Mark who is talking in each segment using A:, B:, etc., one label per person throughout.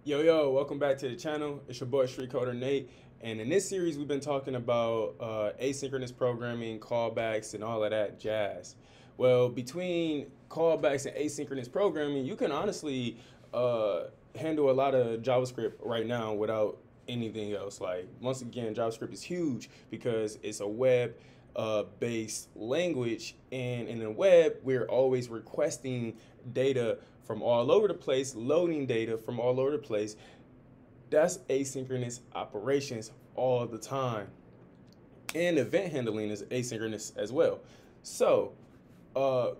A: Yo, welcome back to the channel. It's your boy Street Coder Nate, and in this series we've been talking about asynchronous programming, callbacks, and all of that jazz. Well, between callbacks and asynchronous programming, you can honestly uh, handle a lot of JavaScript right now without anything else. Like, once again, JavaScript is huge because it's a web based language, and in the web we're always requesting data from all over the place, loading data from all over the place. That's asynchronous operations all the time, and event handling is asynchronous as well. So uh,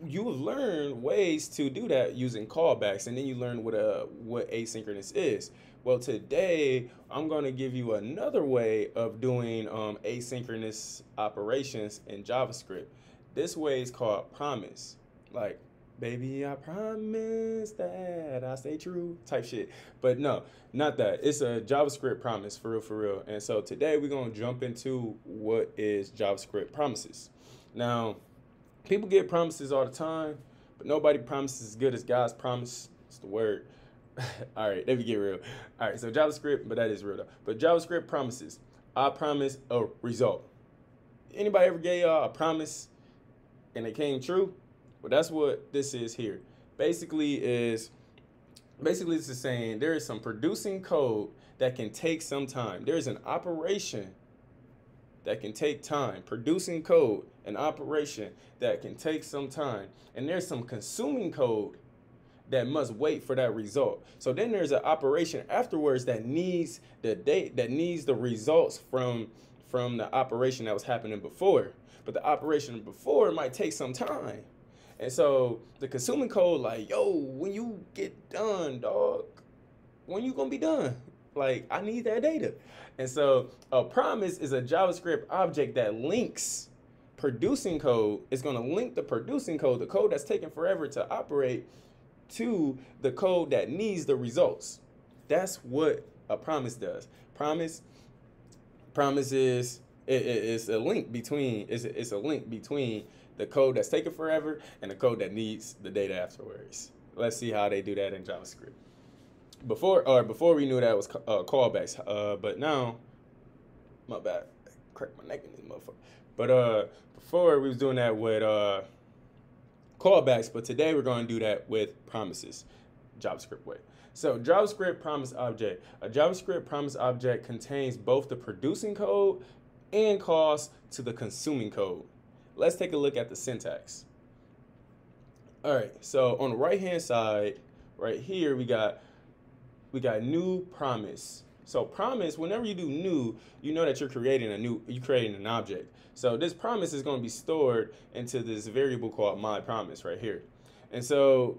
A: you have learned ways to do that using callbacks, and then you learn what asynchronous is. Well, today I'm going to give you another way of doing asynchronous operations in JavaScript. This way is called promise. Like, baby, I promise that I stay true type shit. But no, not that. It's a JavaScript promise, for real, for real. And so today we're going to jump into what is JavaScript promises. Now, people get promises all the time, but nobody promises as good as God's promise. It's the word. All right, let me get real. All right, so JavaScript, but that is real though. But JavaScript promises. I promise a result. Anybody ever gave y'all a promise and it came true? Well, that's what this is here. Basically, this is saying there is some producing code that can take some time. There is an operation that can take time. Producing code, an operation that can take some time. And there's some consuming code that must wait for that result. So then there's an operation afterwards that needs the results from the operation that was happening before. But the operation before might take some time. And so the consuming code, like, yo, when you get done, dog, when you gonna be done? Like, I need that data. And so a promise is a JavaScript object that links producing code. It's gonna link the producing code, the code that's taking forever to operate, to the code that needs the results. That's what a promise does. Promise is it's a link between it's a link between the code that's taking forever and the code that needs the data afterwards. Let's see how they do that in JavaScript. Before we knew that was callbacks, but now, my bad, I cracked my neck in this motherfucker. But before we was doing that with callbacks, but today we're going to do that with promises, JavaScript way. So JavaScript promise object. A JavaScript promise object contains both the producing code and calls to the consuming code. Let's take a look at the syntax. All right, so on the right hand side, right here, we got new promise. So promise, whenever you do new, you know that you're creating an object. So this promise is going to be stored into this variable called my promise right here. And so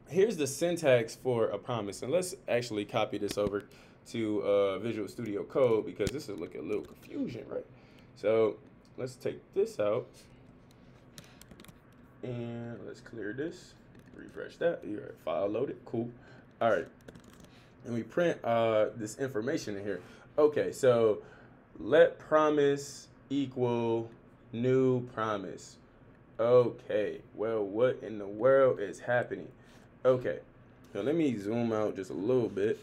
A: here's the syntax for a promise. And let's actually copy this over to Visual Studio Code, because this is looking a little confusion, right? So let's take this out and let's clear this, refresh that. All right, file loaded, cool. All right, and we print this information in here. Okay, so let promise equal new promise. Okay, well, what in the world is happening? Okay, so let me zoom out just a little bit.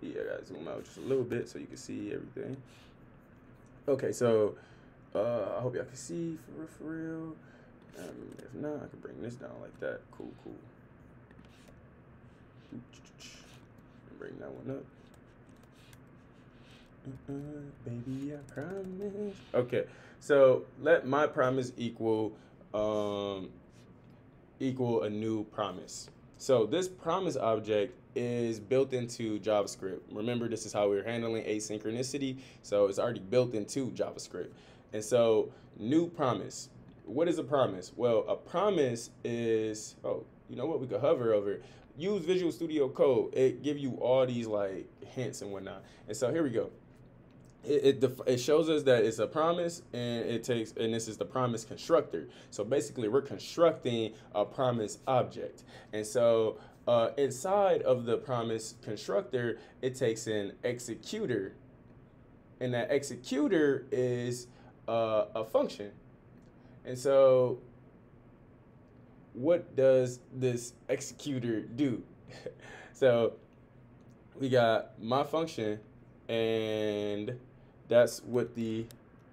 A: Yeah, I gotta zoom out just a little bit so you can see everything. Okay, so I hope y'all can see for real. If not, I can bring this down like that. Cool. Bring that one up. Baby, I promise. Okay, so let my promise equal a new promise. So this promise object is built into JavaScript. Remember, this is how we're handling asynchronicity. So it's already built into JavaScript. And so new promise. What is a promise? Well, a promise is, oh, you know what? We could hover over it. Use Visual Studio Code. It give you all these like hints and whatnot. And so here we go. It shows us that it's a promise, and this is the promise constructor. So basically we're constructing a promise object. And so inside of the promise constructor, it takes an executor, and that executor is a function. And so what does this executor do? So we got my function, and that's what the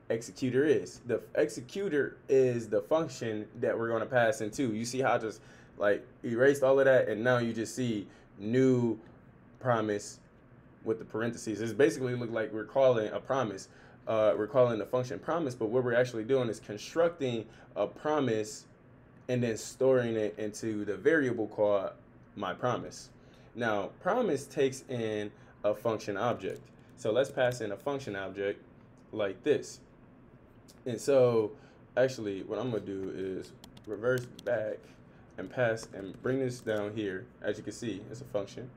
A: executor is. The executor is the function that we're going to pass into. You see how I just like erased all of that, and now you just see new promise with the parentheses. It's basically look like we're calling a promise. We're calling the function promise, but what we're actually doing is constructing a promise and then storing it into the variable called my promise. Now, promise takes in a function object. So let's pass in a function object like this. And so actually what I'm gonna do is reverse back and pass and bring this down here. As you can see, it's a function,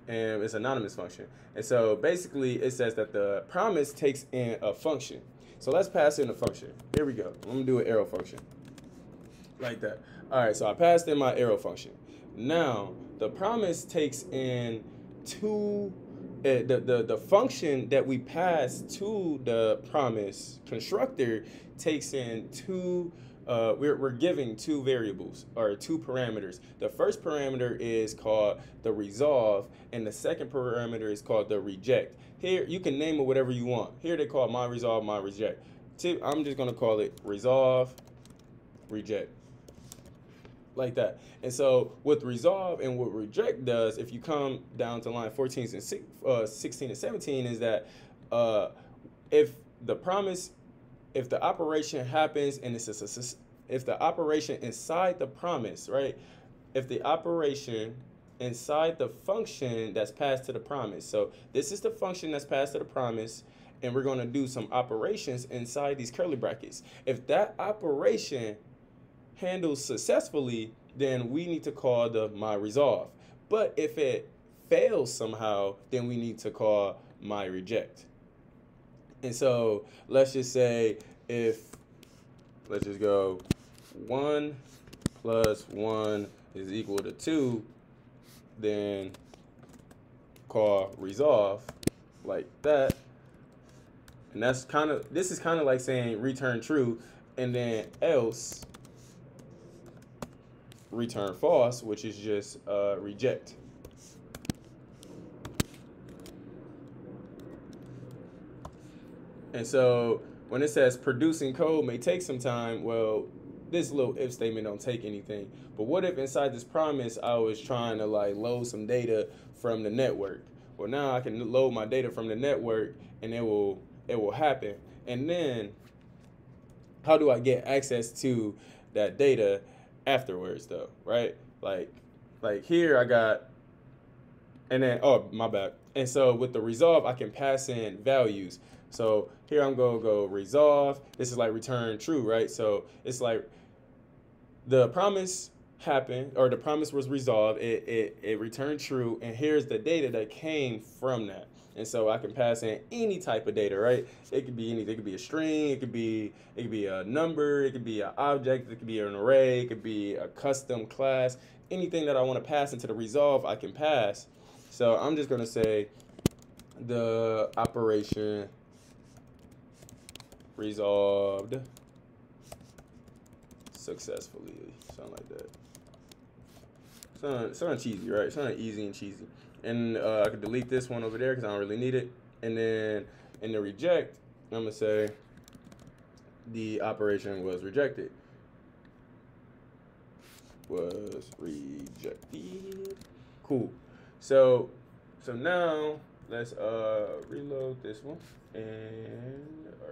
A: and it's an anonymous function. And so basically it says that the promise takes in a function. So let's pass in a function. Here we go. I'm gonna do an arrow function like that. All right, so I passed in my arrow function. Now the promise takes in two, the function that we pass to the promise constructor takes in two, we're giving two variables or two parameters. The first parameter is called the resolve, and the second parameter is called the reject. Here you can name it whatever you want. Here they call my resolve, my reject. I'm just gonna call it resolve, reject, like that. And so what resolve and what reject does, if you come down to line 14 and 16 and 17, is that if the promise, if the operation happens and if the operation inside the promise, right? If the operation inside the function that's passed to the promise. So this is the function that's passed to the promise, and we're going to do some operations inside these curly brackets. If that operation handles successfully, then we need to call the my resolve. But if it fails somehow, then we need to call my reject. And so let's just say let's just go 1 plus 1 is equal to 2, then call resolve like that. And that's this is kind of like saying return true, and then else return false, which is just reject. And so when it says producing code may take some time, well, this little if statement don't take anything. But what if inside this promise I was trying to like load some data from the network? Well, now I can load my data from the network, and it will happen. And then how do I get access to that data afterwards though, right? Like here I got, and then, oh, my bad. And so with the resolve, I can pass in values. So here I'm gonna go resolve. This is like return true, right? So it's like the promise happened, or the promise was resolved. It returned true, and here's the data that came from that. And so I can pass in any type of data, right? It could be anything. It could be a string. It could be a number. It could be an object. It could be an array. It could be a custom class. Anything that I want to pass into the resolve, I can pass. So I'm just gonna say the operation resolved successfully, something like that. Something cheesy, right? Something easy and cheesy. And I could delete this one over there because I don't really need it. And then in the reject, I'm gonna say the operation was rejected. Was rejected. Cool. So now let's reload this one, and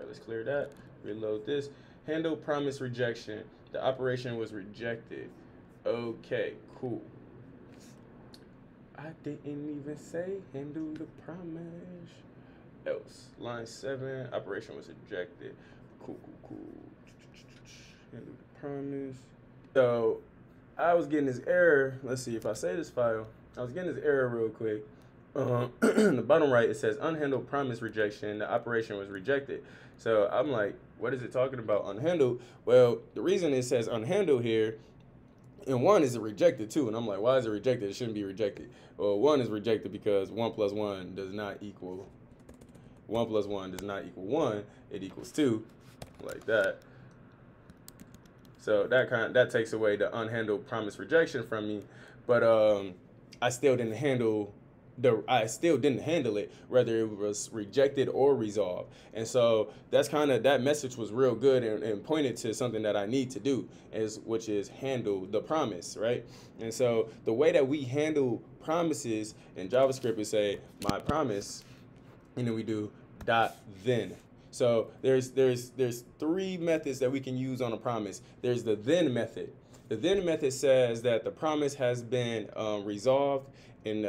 A: let's clear that. Reload this. Handle promise rejection. The operation was rejected. Okay, cool. I didn't even say handle the promise. Else. Line 7, operation was rejected. Cool. Handle the promise. So I was getting this error. Let's see if I save this file. I was getting this error real quick. In the bottom right, it says unhandled promise rejection. The operation was rejected. So I'm like, what is it talking about unhandled? Well, the reason it says unhandled here, and 1 is rejected too. And I'm like, why is it rejected? It shouldn't be rejected. Well, 1 is rejected because 1 plus 1 does not equal 1 plus 1 does not equal 1. It equals 2, like that. So that takes away the unhandled promise rejection from me. But I still didn't handle it, whether it was rejected or resolved. And so that message was real good, and pointed to something that I need to do, which is handle the promise, right? And so the way that we handle promises in JavaScript is say my promise, and then we do dot then. So there's three methods that we can use on a promise. There's the then method. The then method says that the promise has been resolved, and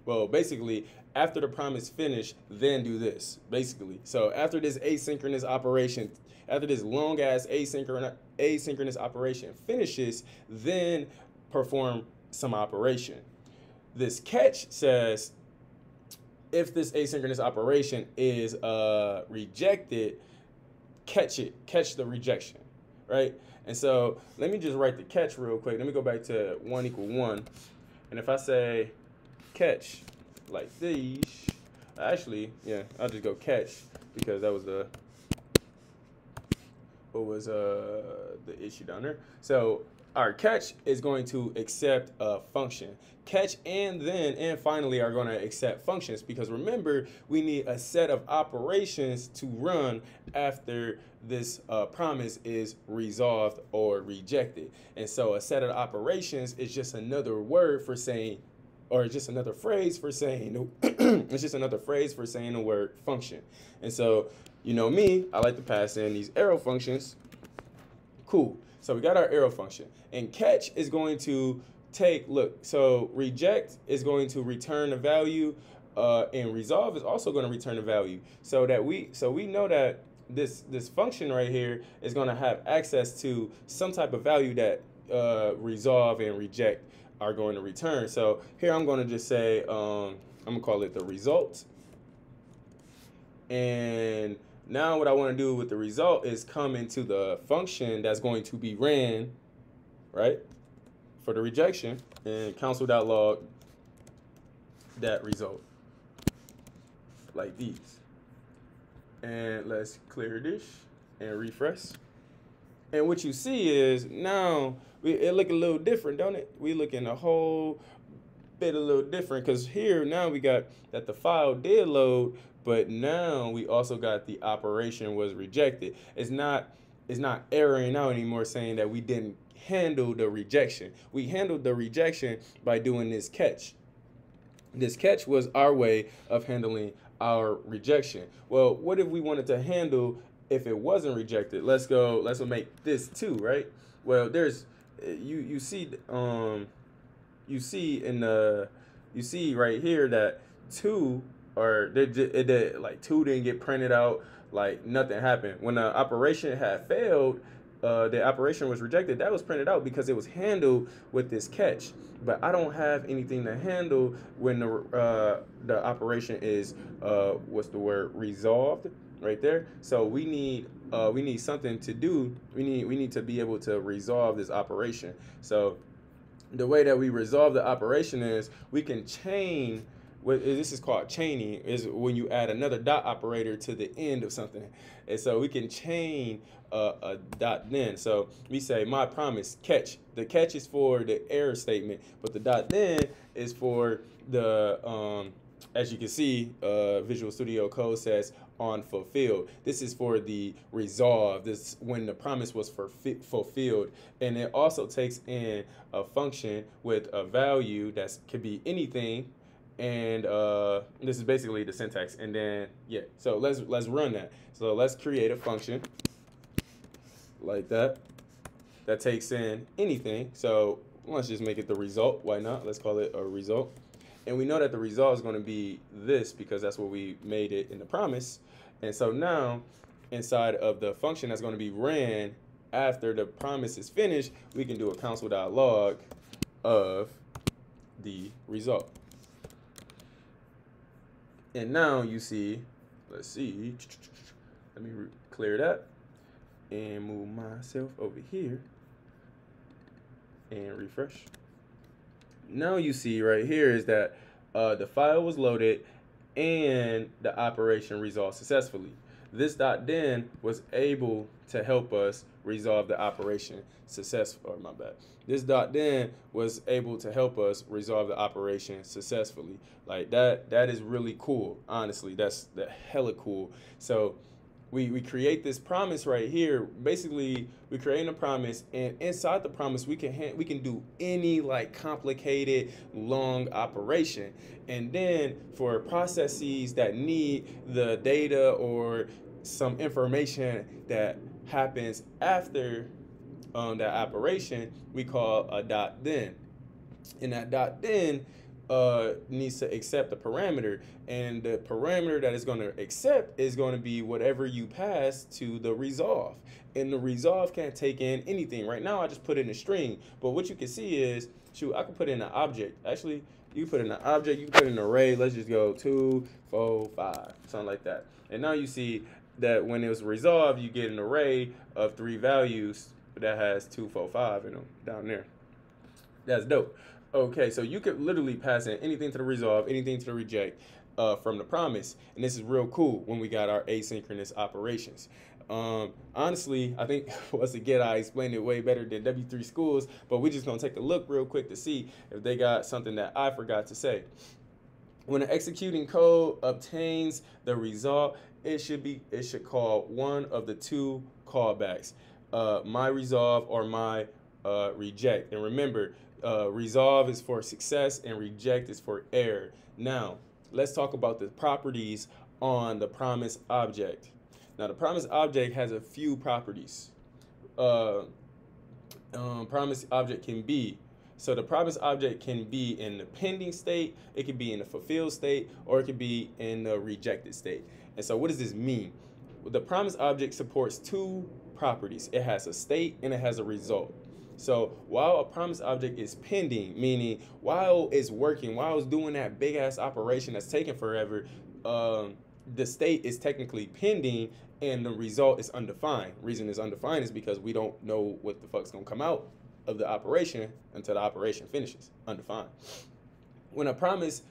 A: well, basically, after the promise finished, then do this, basically. So after this asynchronous operation, after this long ass asynchronous operation finishes, then perform some operation. This catch says, if this asynchronous operation is rejected, catch the rejection, right? And so let me just write the catch real quick. Let me go back to 1 = 1. And if I say catch like these, actually, yeah, I'll just go catch, because that was the issue down there. So our catch is going to accept a function. Catch and then and finally are going to accept functions, because remember, we need a set of operations to run after this promise is resolved or rejected. And so a set of operations is just another word for saying, or just another phrase for saying, it's just another phrase for saying the word function. And so, you know me, I like to pass in these arrow functions. Cool. So we got our arrow function. And catch is going to so reject is going to return the value, and resolve is also going to return the value. So we know that this function right here is going to have access to some type of value that resolve and reject are going to return. So here I'm going to just say, I'm going to call it the result. And now what I want to do with the result is come into the function that's going to be ran, right, for the rejection, and console.log that result, like these. And let's clear this and refresh. And what you see is now it look a little different, don't it? We looking a whole bit a little different, because here now we got that the file did load, but now we also got the operation was rejected. It's not erroring out anymore, saying that we didn't handle the rejection. We handled the rejection by doing this catch. This catch was our way of handling our rejection. Well, what if we wanted to handle if it wasn't rejected? Let's make this 2, right? Well, there's you see right here that 2 like 2 didn't get printed out, like nothing happened. When the operation had failed, the operation was rejected, that was printed out because it was handled with this catch. But I don't have anything to handle when the operation is resolved right there. So we need something to do. We need to be able to resolve this operation. So the way that we resolve the operation is we can chain. This is called chaining, is when you add another dot operator to the end of something. And so we can chain a dot then. So we say my promise catch. The catch is for the error statement, but the dot then is for the, as you can see, Visual Studio Code says on fulfilled. This is for the resolve. This when the promise was fulfilled. And it also takes in a function with a value that could be anything. And this is basically the syntax. And then yeah, so let's run that. So let's create a function like that takes in anything. So let's just make it the result. Why not? Let's call it a result. And we know that the result is going to be this because that's what we made it in the promise. And so now inside of the function that's going to be ran after the promise is finished, we can do a console.log of the result. And now you see, let's see, let me clear that and move myself over here and refresh. Now you see right here is that the file was loaded and the operation resolved successfully. This dot then was able to help us resolve the operation successfully. Or my bad. This dot then was able to help us resolve the operation successfully. Like that is really cool. Honestly, that's hella cool. So we create this promise right here. Basically, we create a promise, and inside the promise, we can do any like complicated long operation. And then for processes that need the data or some information that happens after that operation, we call a dot then. And that dot then needs to accept a parameter, and the parameter that is going to accept is going to be whatever you pass to the resolve. And the resolve can't take in anything. Right now I just put in a string, but what you can see is, shoot, I can put in an object. Actually, you put in an object, you can put in an array. Let's just go 2, 4, 5, something like that. And now you see that when it was resolved, you get an array of 3 values that has 2, 4, 5 in them down there. That's dope. Okay, so you could literally pass in anything to the resolve, anything to the reject from the promise. And this is real cool when we got our asynchronous operations. Honestly, I think once again, I explained it way better than W3 Schools, but we're just gonna take a look real quick to see if they got something that I forgot to say. When an executing code obtains the result, it should call one of the 2 callbacks, my resolve or my reject. And remember, resolve is for success and reject is for error. Now, let's talk about the properties on the promise object. Now, the promise object has a few properties. Promise object can be, so the promise object can be in the pending state, it can be in the fulfilled state, or it can be in the rejected state. And so what does this mean? The promise object supports 2 properties. It has a state and it has a result. So while a promise object is pending, meaning while it's working, while it's doing that big ass operation that's taking forever, the state is technically pending and the result is undefined. Reason is undefined is because we don't know what the fuck's gonna come out of the operation until the operation finishes, undefined. When a promise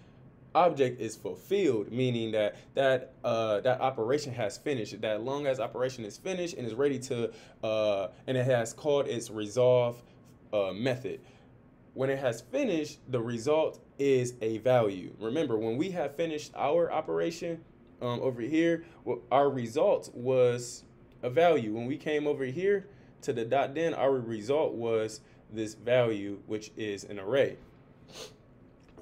A: object is fulfilled, meaning that operation has finished, that long as operation is finished and is ready to and it has called its resolve method. When it has finished, the result is a value. Remember, when we have finished our operation over here, our result was a value. When we came over here to the dot then, our result was this value, which is an array.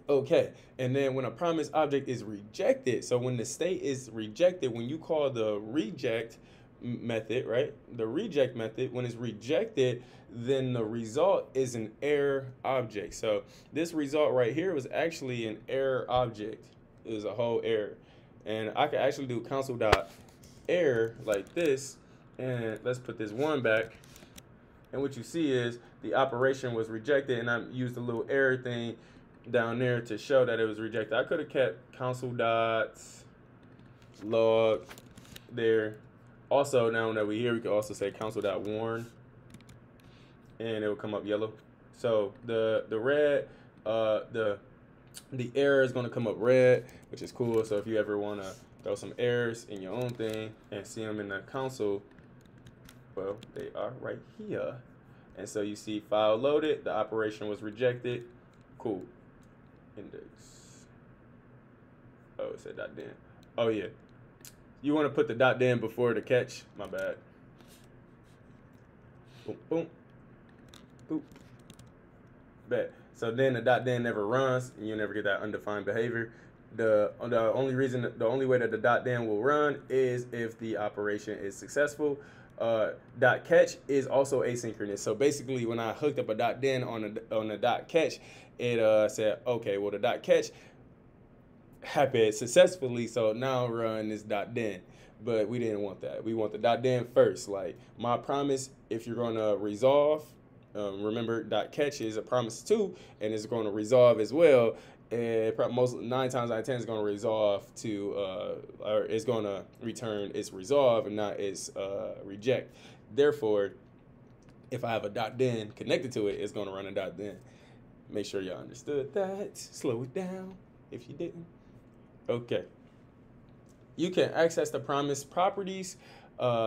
A: Okay, and then when a promise object is rejected, so when the state is rejected, when you call the reject method, right? The reject method, when it's rejected, then the result is an error object. So this result right here was actually an error object. It was a whole error. And I could actually do console.error like this, and let's put this 1 back. And what you see is the operation was rejected, and I used a little error thing down there to show that it was rejected. I could have kept console.log there. Also, now that we're here, we can also say console.warn, and it will come up yellow. So the red, the error is going to come up red, which is cool. So if you ever want to throw some errors in your own thing and see them in the console, well, they are right here. And so you see file loaded, the operation was rejected. Cool. Index. Oh, it said dot then. Oh yeah. You want to put the dot then before the catch. My bad. Boom, boom, boop. Bet. So then the dot then never runs, and you never get that undefined behavior. The only way that the dot then will run is if the operation is successful. Dot catch is also asynchronous. So basically, when I hooked up a dot then on the dot catch, it said, okay, well the dot catch happened successfully, so now run this dot then. But we didn't want that. We want the dot then first. Like my promise, if you're gonna resolve, remember dot catch is a promise too, and it's going to resolve as well. And most 9 times out of 10 is going to resolve to, or it's going to return its resolve and not its reject. Therefore, if I have a dot then connected to it, it's going to run a dot then. Make sure y'all understood that. Slow it down if you didn't. Okay. You can access the promise properties,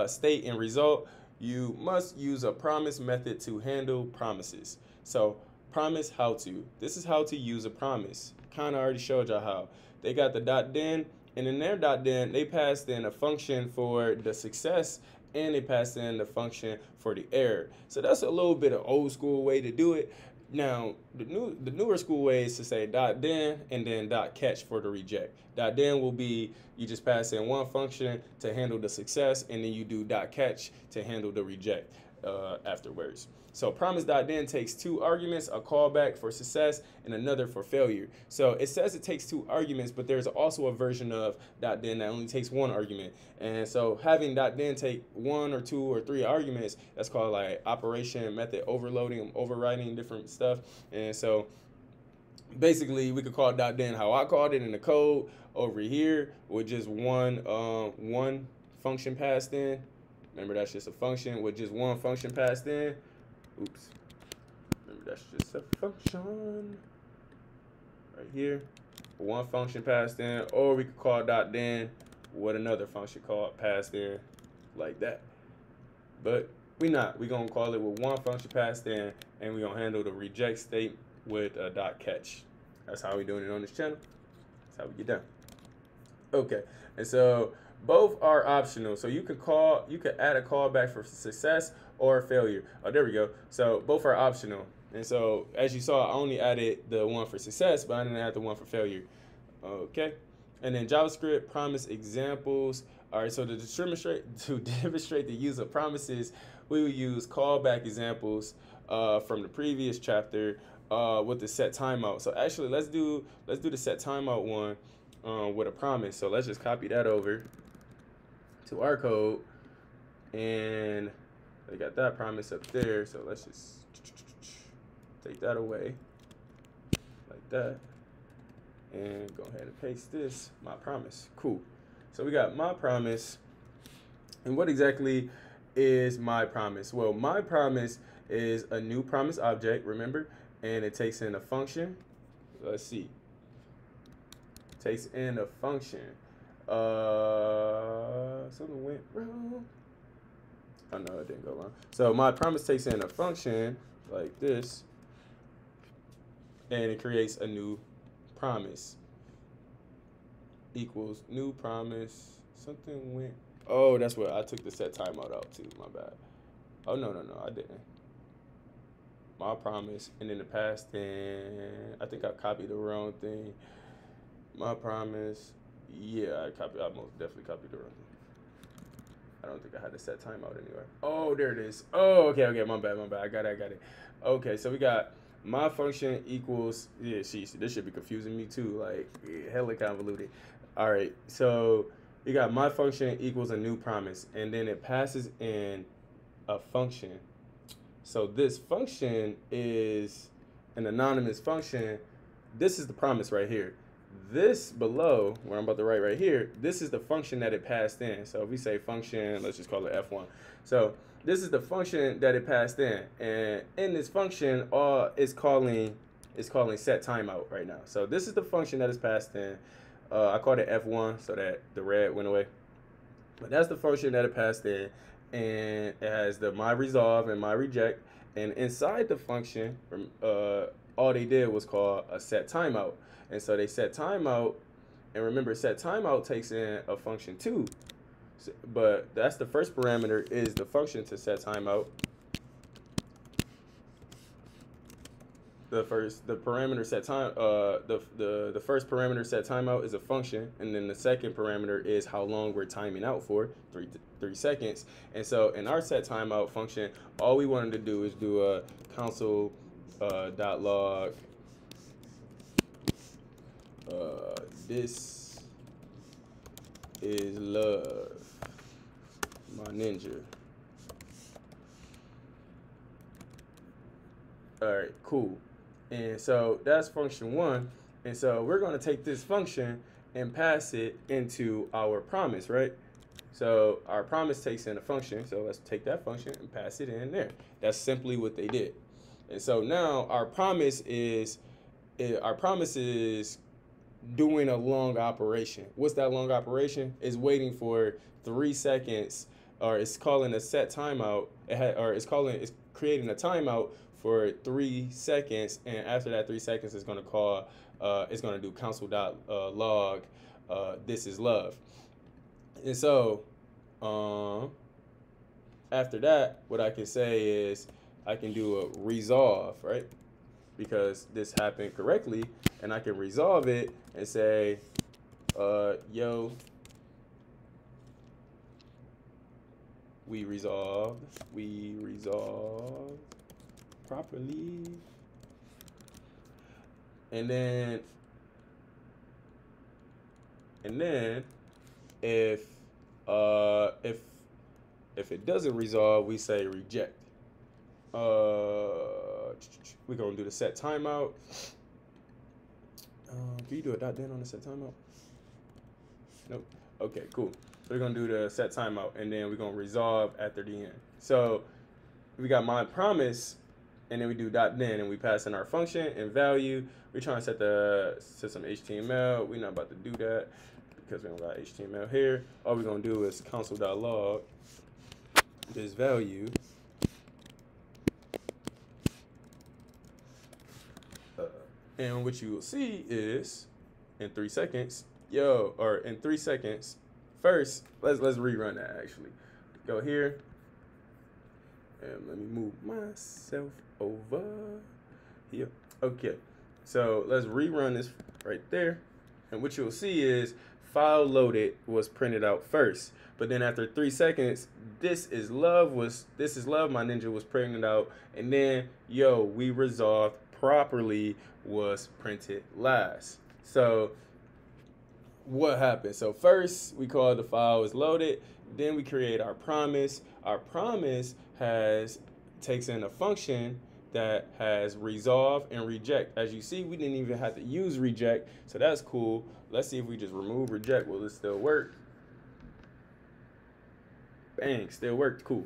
A: state, and result you must use a promise method to handle promises. So promise how to. This is how to use a promise. Kind of already showed y'all how. They got the .then, and in their .then, they passed in a function for the success, and they passed in the function for the error. So that's a little bit of old school way to do it. Now, the newer school way is to say .then and then .catch for the reject. .then will be you just pass in one function to handle the success, and then you do .catch to handle the reject afterwards. So promise.then takes two arguments, a callback for success and another for failure. So it says it takes two arguments, but there's also a version of .then that only takes one argument. And so having .then take one or two or three arguments, that's called like operation method overloading, overriding different stuff. And so basically we could call .then how I called it in the code over here with just one function passed in. Remember, that's just a function with just one function passed in. Oops. Remember, that's just a function right here. One function passed in, or we could call .then with another function called passed in like that. But we're gonna call it with one function passed in, and we're gonna handle the reject state with a .catch. That's how we're doing it on this channel. That's how we get done. Okay, and so both are optional. So you could add a callback for success or failure. Oh, there we go. So both are optional. And so as you saw, I only added the one for success, but I didn't add the one for failure. Okay. And then JavaScript promise examples. All right, so to demonstrate the use of promises, we will use callback examples from the previous chapter with the set timeout. So actually, let's do the set timeout one with a promise. So let's just copy that over to our code, and they got that promise up there. So let's just take that away like that, and go ahead and paste this, my promise. Cool. So we got my promise. And what exactly is my promise? Well, my promise is a new promise object, remember, and it takes in a function. Let's see. Takes in a function. Something went wrong. Oh no, it didn't go wrong. So my promise takes in a function like this, and it creates a new promise. Equals new promise. Something went. Oh, that's what I took the set timeout out too. My bad. Oh no, I didn't. My promise, and in the past tense, I think I copied the wrong thing. My promise. Yeah, I most definitely copied the wrong thing. I don't think I had to set timeout anywhere. Oh, there it is. Oh, okay, my bad. I got it. Okay, so we got my function equals, yeah, this should be confusing me too, like, yeah, hella convoluted. All right, so you got my function equals a new promise, and then it passes in a function. So this function is an anonymous function. This is the promise right here. This below, where I'm about to write right here, this is the function that it passed in. So if we say function, let's just call it F1. So this is the function that it passed in. And in this function, it's calling set timeout right now. So this is the function that is passed in. I called it F1 so that the red went away. But that's the function that it passed in. And it has the my resolve and my reject. And inside the function, all they did was call a set timeout. And so they set timeout, and remember, set timeout takes in a function too. But that's the first parameter is the function to set timeout. The first parameter set timeout is a function, and then the second parameter is how long we're timing out for, 3 seconds. And so in our set timeout function, all we wanted to do is do a console .log. This is love, my ninja. All right, cool. And so that's function 1. And so we're going to take this function and pass it into our promise, right? So our promise takes in a function. So let's take that function and pass it in there. That's simply what they did. And so now our promise is doing a long operation. What's that long operation? Is waiting for 3 seconds or it's calling a set timeout. It's creating a timeout for 3 seconds, and after that 3 seconds, it's gonna call. It's gonna do console.log. This is love. And so, after that, what I can say is I can do a resolve, right? Because this happened correctly, and I can resolve it and say, yo, we resolved properly. And then if it doesn't resolve, we say reject. We're gonna do the set timeout. Can you do a dot then on the set timeout? Nope. Okay, cool. So we're gonna do the set timeout, and then we're gonna resolve after the end. So we got my promise, and then we do dot then, and we pass in our function and value. We're trying to set some HTML. We're not about to do that because we don't got HTML here. All we're gonna do is console.log this value. And what you will see is in 3 seconds, in 3 seconds, first, let's rerun that actually. Go here, and let me move myself over here. Okay, so let's rerun this right there. And what you'll see is file loaded was printed out first. But then after 3 seconds, this is love, my ninja was printed out. And then, we resolved properly was printed last. So what happened? So first we call the file is loaded, then we create our promise. Our promise takes in a function that has resolve and reject. As you see, we didn't even have to use reject, so that's cool. Let's see if we just remove reject, will it still work? Bang, still worked, cool.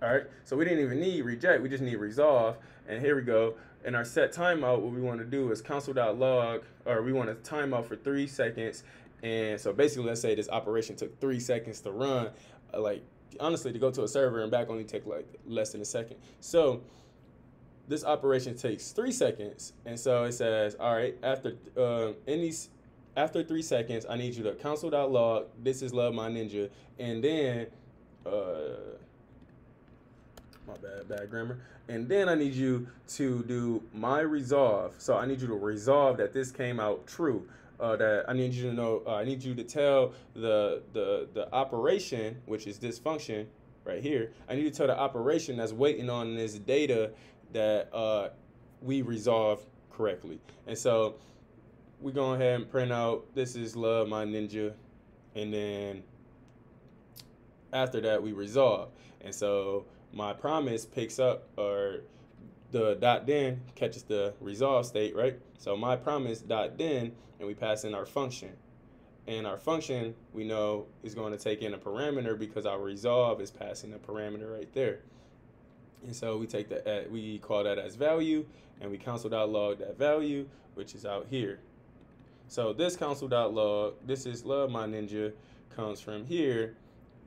A: All right, so we didn't even need reject, we just need resolve. And here we go. In our set timeout, what we want to do is console.log, or we want to time out for 3 seconds. And so basically, let's say this operation took 3 seconds to run. Honestly, to go to a server and back only take like less than a second. So this operation takes 3 seconds. And so it says, all right, after 3 seconds, I need you to console.log, this is love my ninja. And then, my bad grammar. And then I need you to do my resolve. So I need you to resolve that this came out true. That I need you to know. I need you to tell the operation, which is this function right here. I need you to tell the operation that's waiting on this data that we resolve correctly. And so we go ahead and print out this is love my ninja, and then after that we resolve. And so my promise picks up, or the dot then catches the resolve state, right? So my promise dot then, and we pass in our function. And our function, we know, is going to take in a parameter because our resolve is passing a parameter right there. And so we take that, we call that as value, and we console.log that value, which is out here. So this console.log, this is love my ninja, comes from here.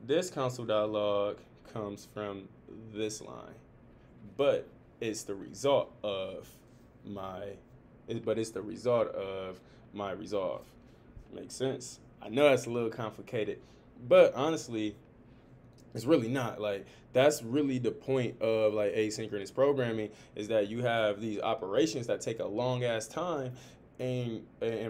A: This console.log comes from this line, but it's the result of my resolve. Makes sense? I know that's a little complicated, but honestly, it's really not. Like, that's really the point of like asynchronous programming, is that you have these operations that take a long ass time. And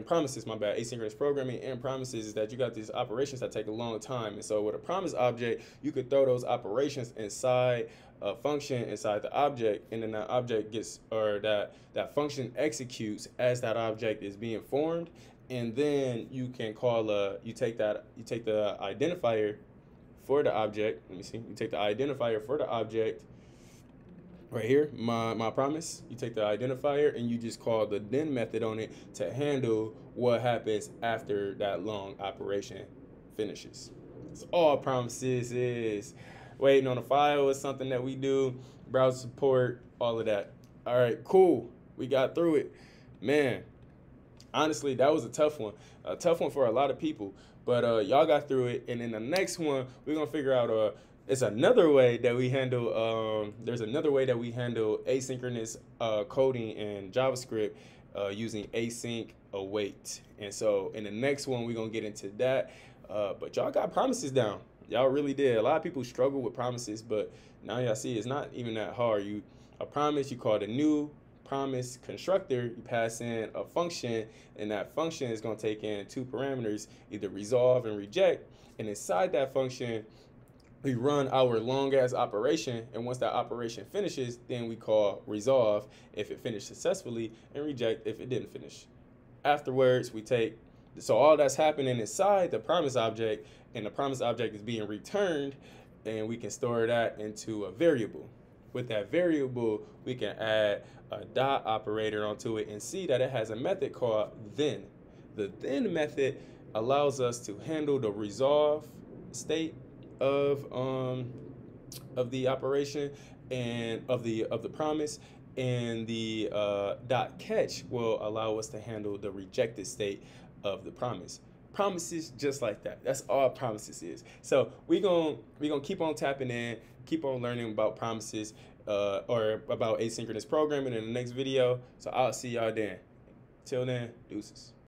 A: promises, my bad, asynchronous programming and promises is that you got these operations that take a long time. And so with a promise object, you could throw those operations inside a function inside the object, and then that object gets, or that function executes as that object is being formed. And then you can call you take the identifier for the object. Let me see. You take the identifier for the object right here, my promise. You take the identifier and you just call the then method on it to handle what happens after that long operation finishes. That's all promises is. Waiting on a file is something that we do. Browser support, all of that. All right, cool. We got through it. Man, Honestly, that was a tough one for a lot of people. But y'all got through it, and in the next one, we're gonna figure out it's another way that we handle. There's another way that we handle asynchronous coding in JavaScript using async await. And so in the next one, we're gonna get into that. But y'all got promises down. Y'all really did. A lot of people struggle with promises, but now y'all see it's not even that hard. A promise, you call it a new promise constructor, you pass in a function, and that function is going to take in two parameters, either resolve and reject. And inside that function, we run our long ass operation, and once that operation finishes, then we call resolve if it finished successfully, and reject if it didn't finish. Afterwards, so all that's happening inside the promise object, and the promise object is being returned, and we can store that into a variable. With that variable, we can add a dot operator onto it and see that it has a method called then. The then method allows us to handle the resolve state of the operation and of the promise, and the dot catch will allow us to handle the rejected state of the promise. Promises just like that. That's all promises is. So we gonna keep on tapping in, keep on learning about promises or about asynchronous programming in the next video. So I'll see y'all then. Till then, deuces.